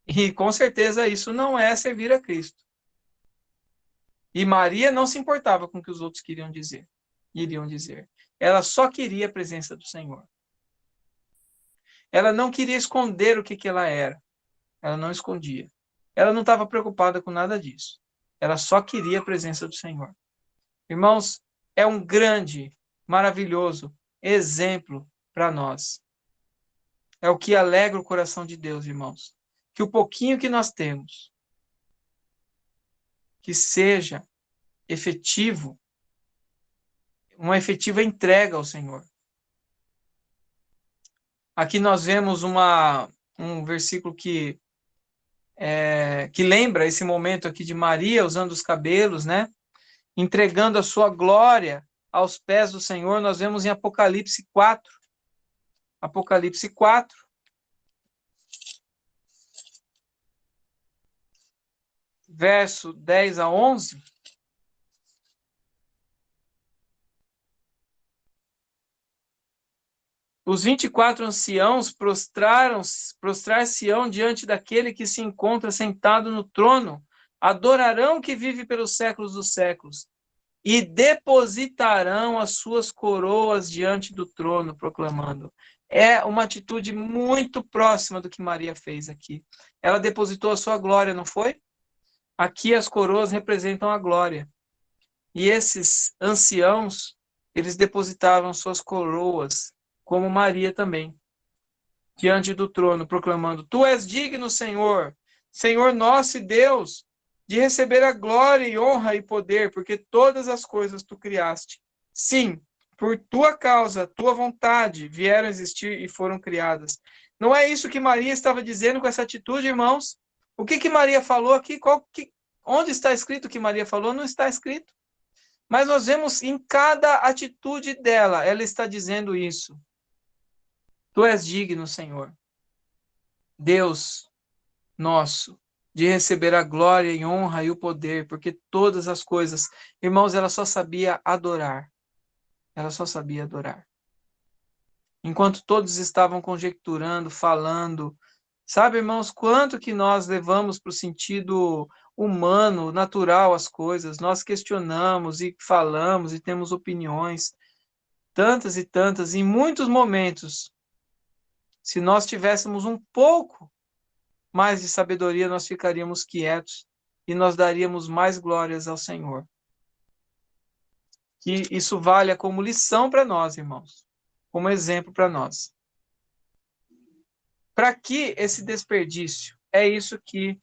E com certeza isso não é servir a Cristo. E Maria não se importava com o que os outros iriam dizer. Ela só queria a presença do Senhor. Ela não queria esconder o que ela era. Ela não escondia. Ela não estava preocupada com nada disso. Ela só queria a presença do Senhor. Irmãos, é um grande, maravilhoso exemplo para nós. É o que alegra o coração de Deus, irmãos. Que o pouquinho que nós temos, que seja efetivo, uma efetiva entrega ao Senhor. Aqui nós vemos um versículo que lembra esse momento aqui de Maria usando os cabelos, né? Entregando a sua glória aos pés do Senhor. Nós vemos em Apocalipse 4. Apocalipse 4. Verso 10 a 11. Os 24 anciãos prostrar-se-ão diante daquele que se encontra sentado no trono, adorarão que vive pelos séculos dos séculos, e depositarão as suas coroas diante do trono, proclamando. É uma atitude muito próxima do que Maria fez aqui. Ela depositou a sua glória, não foi? Aqui as coroas representam a glória. E esses anciãos, eles depositavam suas coroas, como Maria também, diante do trono, proclamando: Tu és digno, Senhor, Senhor nosso e Deus, de receber a glória e honra e poder, porque todas as coisas tu criaste. Sim, por tua causa, tua vontade, vieram a existir e foram criadas. Não é isso que Maria estava dizendo com essa atitude, irmãos? O que Maria falou aqui? Onde está escrito que Maria falou? Não está escrito. Mas nós vemos em cada atitude dela, ela está dizendo isso. Tu és digno, Senhor, Deus nosso, de receber a glória e honra e o poder, porque todas as coisas, irmãos, ela só sabia adorar. Ela só sabia adorar. Enquanto todos estavam conjecturando, falando, sabe, irmãos, quanto que nós levamos para o sentido humano, natural as coisas, nós questionamos e falamos e temos opiniões, tantas e tantas, em muitos momentos. Se nós tivéssemos um pouco mais de sabedoria, nós ficaríamos quietos e nós daríamos mais glórias ao Senhor. Que isso valha como lição para nós, irmãos, como exemplo para nós. Para que esse desperdício? É isso que,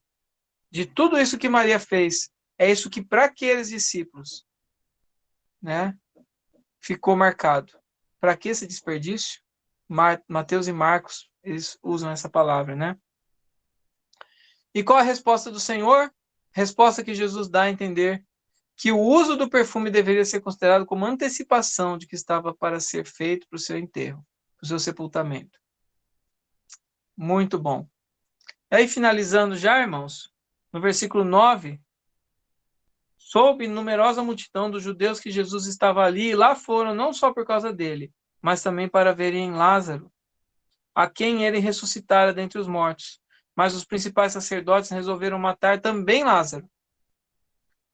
de tudo isso que Maria fez, é isso que para aqueles discípulos, né, ficou marcado. Para que esse desperdício? Mateus e Marcos, eles usam essa palavra, né? E qual a resposta do Senhor? Resposta que Jesus dá a entender que o uso do perfume deveria ser considerado como antecipação de que estava para ser feito para o seu enterro, para o seu sepultamento. Muito bom. E aí, finalizando já, irmãos, no versículo 9, soube numerosa multidão dos judeus que Jesus estava ali, e lá foram não só por causa dele, mas também para verem Lázaro, a quem ele ressuscitara dentre os mortos. Mas os principais sacerdotes resolveram matar também Lázaro,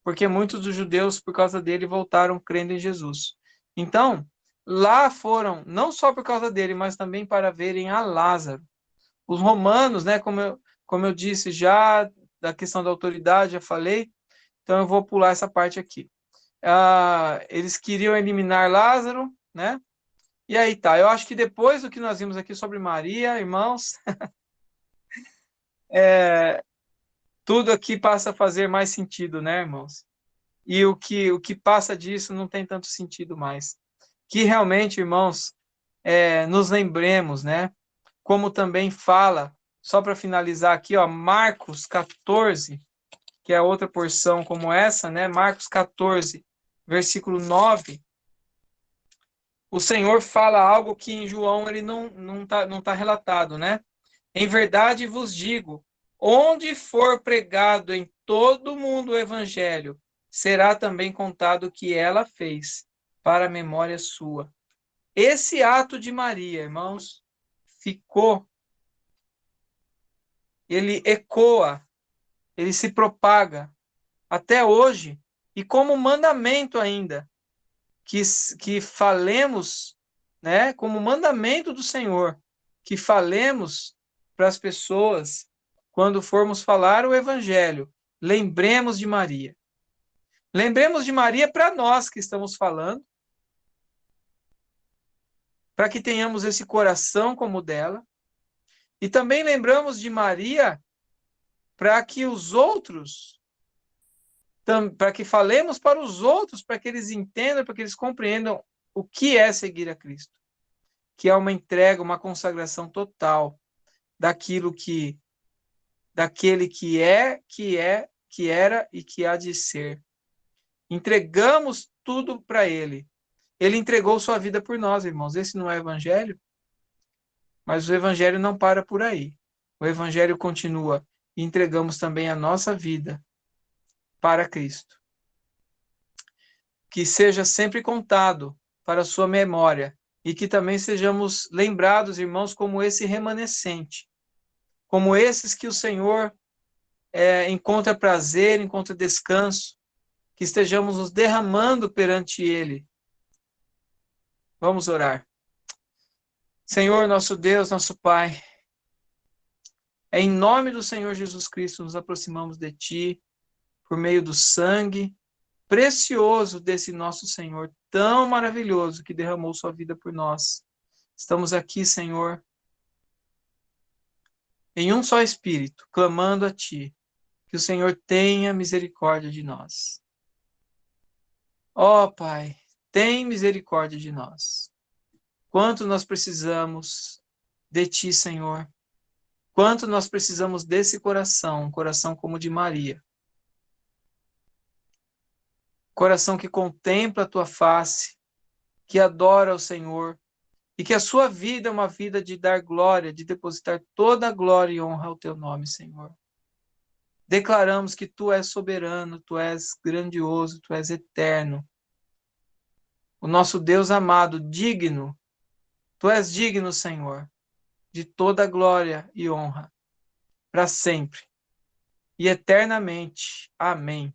porque muitos dos judeus, por causa dele, voltaram crendo em Jesus. Então, lá foram, não só por causa dele, mas também para verem a Lázaro. Os romanos, né, como eu disse já, da questão da autoridade, já falei, então eu vou pular essa parte aqui. Eles queriam eliminar Lázaro, né? E aí tá, eu acho que depois do que nós vimos aqui sobre Maria, irmãos, tudo aqui passa a fazer mais sentido, né, irmãos? E o que passa disso não tem tanto sentido mais. Que realmente, irmãos, nos lembremos, né? Como também fala, só para finalizar aqui, ó, Marcos 14, que é outra porção como essa, né? Marcos 14, versículo 9. O Senhor fala algo que em João ele não tá relatado, né? Em verdade vos digo, onde for pregado em todo o mundo o evangelho, será também contado o que ela fez, para a memória sua. Esse ato de Maria, irmãos, ficou, ele ecoa, ele se propaga até hoje, e como mandamento ainda, que, que falemos, né, como mandamento do Senhor, que falemos para as pessoas, quando formos falar o Evangelho, lembremos de Maria. Lembremos de Maria para nós que estamos falando, para que tenhamos esse coração como o dela, e também lembramos de Maria para que os outros, para que falemos para os outros, para que eles entendam, para que eles compreendam o que é seguir a Cristo, que é uma entrega, uma consagração total daquilo daquele que era e que há de ser. Entregamos tudo para ele. Ele entregou sua vida por nós, irmãos. Esse não é o evangelho, mas o evangelho não para por aí. O evangelho continua e entregamos também a nossa vida para Cristo. Que seja sempre contado para a sua memória e que também sejamos lembrados, irmãos, como esse remanescente, como esses que o Senhor encontra prazer, encontra descanso, que estejamos nos derramando perante Ele. Vamos orar. Senhor, nosso Deus, nosso Pai, é em nome do Senhor Jesus Cristo nos aproximamos de Ti, por meio do sangue precioso desse nosso Senhor, tão maravilhoso, que derramou sua vida por nós. Estamos aqui, Senhor, em um só Espírito, clamando a Ti, que o Senhor tenha misericórdia de nós. Ó Pai, tem misericórdia de nós. Quanto nós precisamos de Ti, Senhor. Quanto nós precisamos desse coração, um coração como o de Maria. Coração que contempla a Tua face, que adora o Senhor, e que a sua vida é uma vida de dar glória, de depositar toda a glória e honra ao Teu nome, Senhor. Declaramos que Tu és soberano, Tu és grandioso, Tu és eterno. O nosso Deus amado, digno, Tu és digno, Senhor, de toda a glória e honra, para sempre e eternamente. Amém.